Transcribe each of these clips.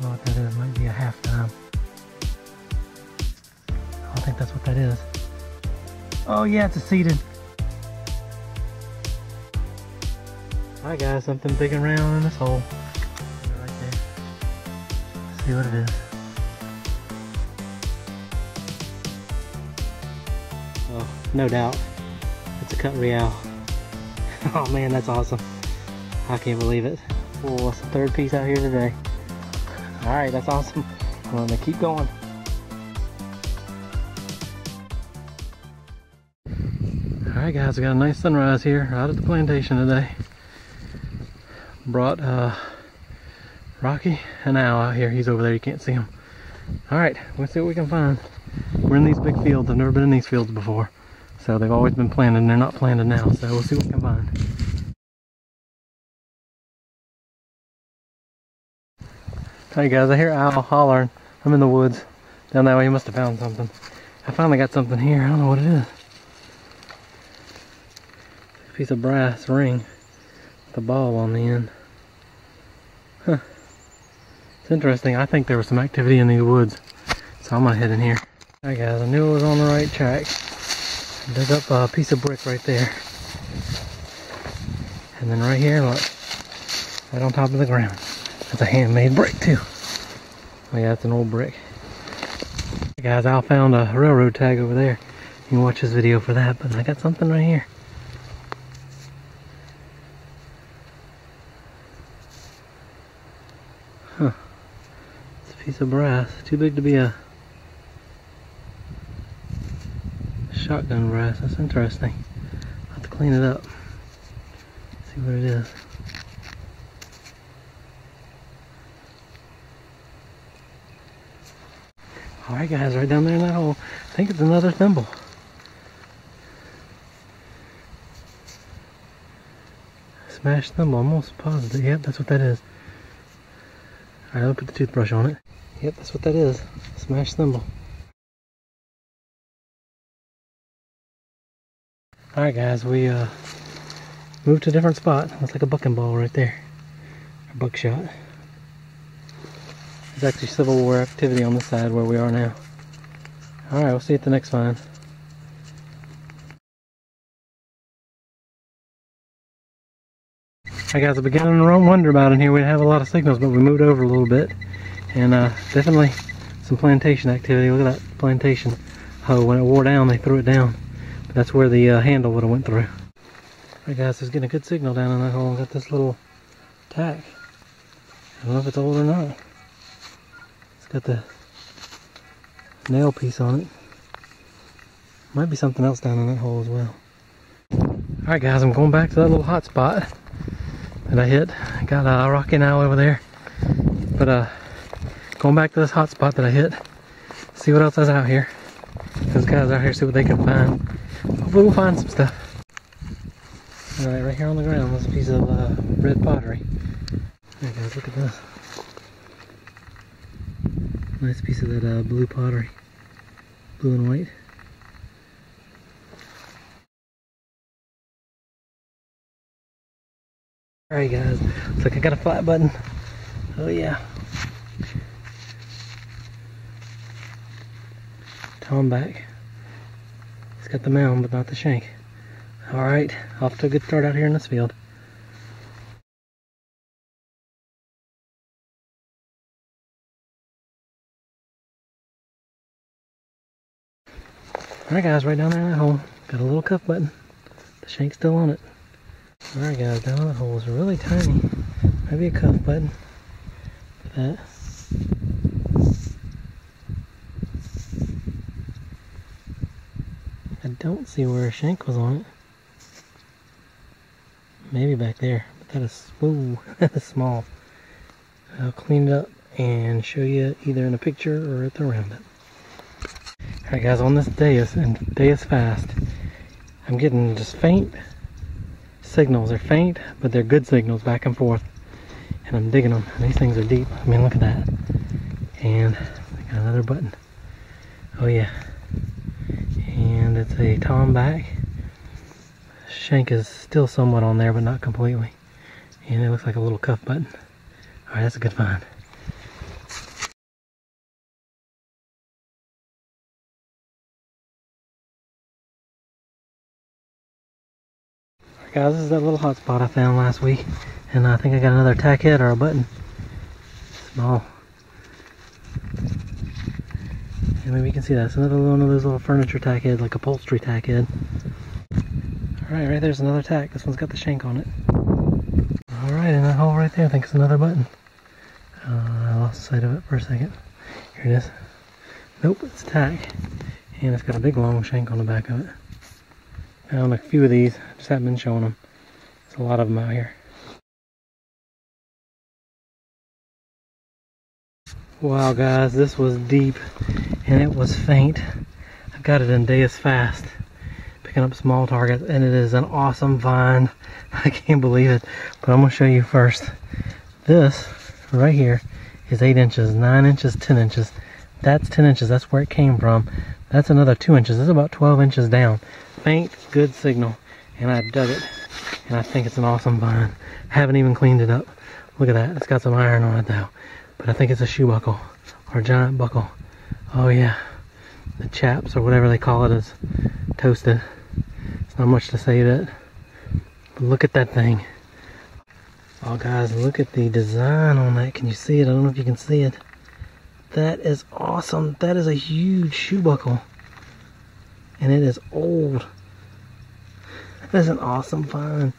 know what that is. Might be a half dime. I think that's what that is. Oh yeah, it's a seated. Alright guys, something big and round in this hole. Right there. Let's see what it is. Oh, no doubt. It's a cut real. Oh man, that's awesome. I can't believe it. Oh, it's the third piece out here today. Alright, that's awesome. I'm gonna keep going. Alright guys, we got a nice sunrise here out at the plantation today. Brought Rocky and Al out here. He's over there, you can't see him. Alright, let's see what we can find. We're in these big fields. I've never been in these fields before. So they've always been planted and they're not planted now. So we'll see what we can find. Alright guys, I hear Al hollering. I'm in the woods. Down that way, he must have found something. I finally got something here. I don't know what it is. A piece of brass ring with a ball on the end. Huh. It's interesting. I think there was some activity in these woods. So I'm gonna head in here. Alright guys, I knew I was on the right track. I dug up a piece of brick right there. And then right here, look. Right on top of the ground. That's a handmade brick too. Oh yeah, it's an old brick. Hey guys, Al found a railroad tag over there. You can watch this video for that, but I got something right here. Huh. It's a piece of brass. Too big to be a shotgun brass. That's interesting. I'll have to clean it up. See what it is. Alright guys, right down there in that hole. I think it's another thimble. Smashed thimble, almost positive. Yep, that's what that is. Alright, I'll put the toothbrush on it. Yep, that's what that is. Smashed thimble. Alright guys, we moved to a different spot. Looks like a bucking ball right there. A buckshot. There's actually Civil War activity on this side where we are now. Alright, we'll see you at the next find. Alright guys, I've been getting to wonder about in here. We have a lot of signals, but we moved over a little bit. And definitely some plantation activity. Look at that plantation hoe. When it wore down, they threw it down. But that's where the handle would have went through. Alright guys, it's getting a good signal down in that hole. Got this little tack. I don't know if it's old or not. It's got the nail piece on it. Might be something else down in that hole as well. Alright guys, I'm going back to that little hot spot that I hit. I got Rocky and Al over there. But going back to this hot spot that I hit. See what else is out here. Those guys out here, see what they can find. Hopefully we'll find some stuff. Alright, right here on the ground, there's a piece of red pottery. Alright guys, look at this. Nice piece of that blue pottery. Blue and white. Alright guys, looks like I got a flat button. Oh yeah. Tom back. It's got the mound but not the shank. Alright, off to a good start out here in this field. Alright guys, right down there in that hole. Got a little cuff button. The shank's still on it. Alright guys, down in that hole is really tiny. Maybe a cuff button. Look at that. I don't see where a shank was on it. Maybe back there, but that is, whoa, that is small. I'll clean it up and show you either in a picture or at the roundup. Alright guys, on this Deus, and Deus fast, I'm getting just faint signals. They're faint, but they're good signals back and forth. And I'm digging them. And these things are deep. I mean, look at that. And I got another button. Oh yeah. And it's a tom back. Shank is still somewhat on there, but not completely. And it looks like a little cuff button. Alright, that's a good find. Guys, this is that little hot spot I found last week, and I think I got another tack head or a button. Small. And maybe you can see that. It's another one of those little furniture tack heads, like upholstery tack head. Alright, right there's another tack. This one's got the shank on it. Alright, in that hole right there, I think it's another button. I lost sight of it for a second. Here it is. Nope, it's tack. And it's got a big long shank on the back of it. Found a few of these, just haven't been showing them. There's a lot of them out here. Wow guys, this was deep and it was faint. I've got it in Deus fast, picking up small targets, and it is an awesome find. I can't believe it, but I'm going to show you first. This right here is 8 inches, 9 inches, 10 inches. That's 10 inches, that's where it came from. That's another 2 inches, this is about 12 inches down. Faint, good signal, and I dug it, and I think it's an awesome find. Haven't even cleaned it up. Look at that, it's got some iron on it though, but I think it's a shoe buckle, or a giant buckle. Oh yeah, the chaps, or whatever they call it, is toasted. It's not much to say to it, but look at that thing. Oh guys, look at the design on that. Can you see it? I don't know if you can see it. That is awesome. That is a huge shoe buckle, and it is old. That's an awesome find.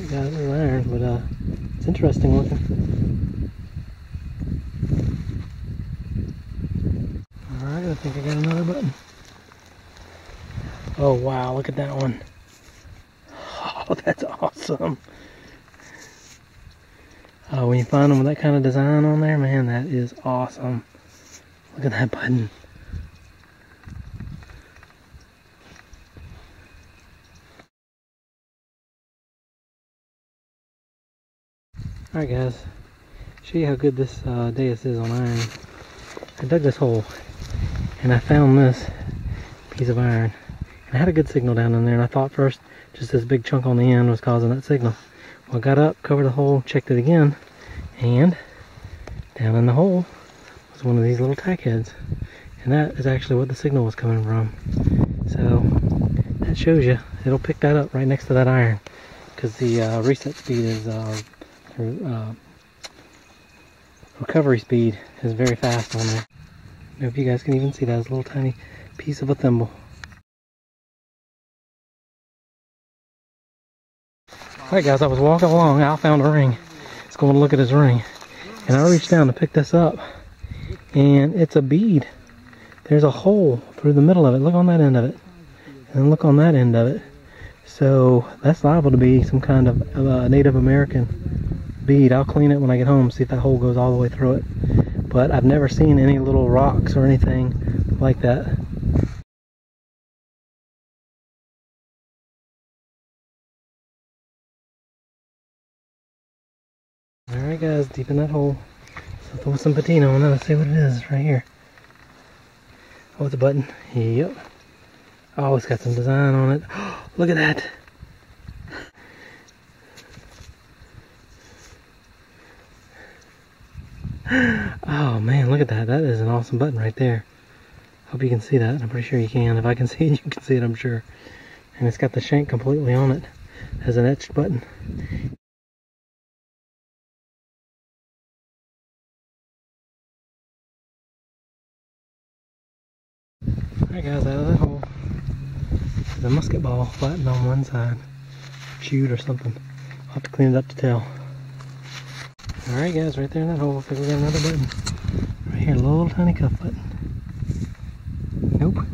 Yeah, this is iron, but it's interesting looking. Alright, I think I got another button. Oh wow, look at that one. Oh, that's awesome. Oh, when you find them with that kind of design on there, man, that is awesome. Look at that button. Alright guys, show you how good this Deus is on iron. I dug this hole and I found this piece of iron. And I had a good signal down in there, and I thought first just this big chunk on the end was causing that signal. Well, I got up, covered the hole, checked it again, and down in the hole was one of these little tack heads. And that is actually what the signal was coming from. So that shows you, it'll pick that up right next to that iron, because the reset speed is recovery speed is very fast on there. I don't know if you guys can even see that. It's a little tiny piece of a thimble. Alright guys, I was walking along, Al found a ring. He's going to look at his ring. And I reached down to pick this up, and it's a bead. There's a hole through the middle of it. Look on that end of it. And look on that end of it. So that's liable to be some kind of Native American bead. I'll clean it when I get home, see if that hole goes all the way through it. But I've never seen any little rocks or anything like that. Alright guys, deep in that hole. So throw some patina on it. Let's see what it is right here. Oh, it's a button. Yep. Oh, it's got some design on it. Look at that. Oh man, look at that. That is an awesome button right there. Hope you can see that. I'm pretty sure you can. If I can see it, you can see it, I'm sure. And it's got the shank completely on it as an etched button. Alright guys, out of that hole, there's a musket ball flattened on one side. Chewed or something. I'll have to clean it up to tell. Alright guys, right there in that hole, I think we got another button. Right here, a little tiny cuff button. Nope.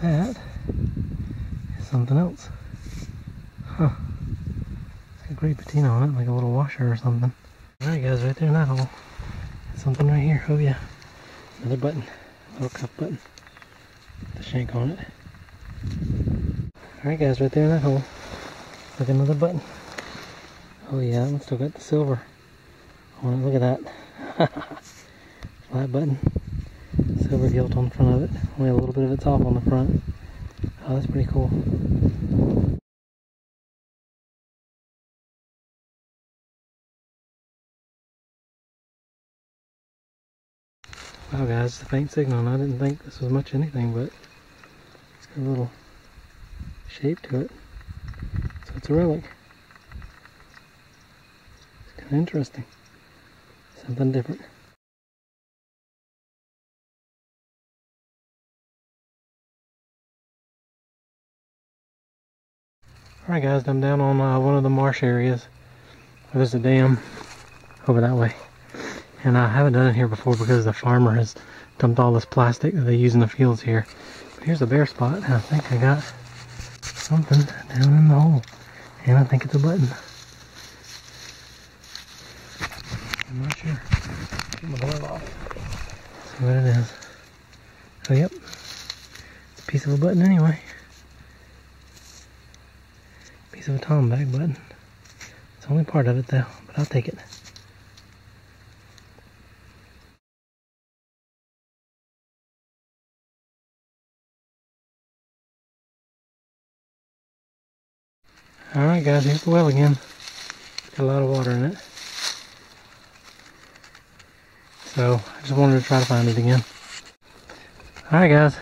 That is something else. Huh. It's got great patina on it, like a little washer or something. Alright guys, right there in that hole. Something right here. Oh yeah. Another button. Little cuff button. The shank on it. Alright guys, right there in that hole. Look at another button. Oh yeah, that one still got the silver on it. Look at that. Flat button. Silver gilt on the front of it. Only a little bit of it's off on the front. Oh, that's pretty cool. Wow guys, it's a faint signal, and I didn't think this was much anything, but it's got a little shape to it. So it's a relic. It's kind of interesting. Something different. Alright guys, I'm down on one of the marsh areas. There's a dam over that way. And I haven't done it here before because the farmer has dumped all this plastic that they use in the fields here. But here's a bare spot, and I think I got something down in the hole. And I think it's a button. I'm not sure. Get my glove off. See what it is. Oh yep. It's a piece of a button anyway. Piece of a Tom bag button. It's only part of it though, but I'll take it. Alright guys, here's the well again. Got a lot of water in it. So, I just wanted to try to find it again. Alright guys,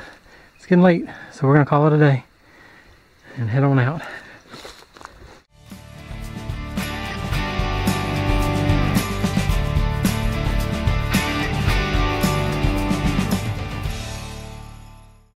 it's getting late, so we're going to call it a day and head on out.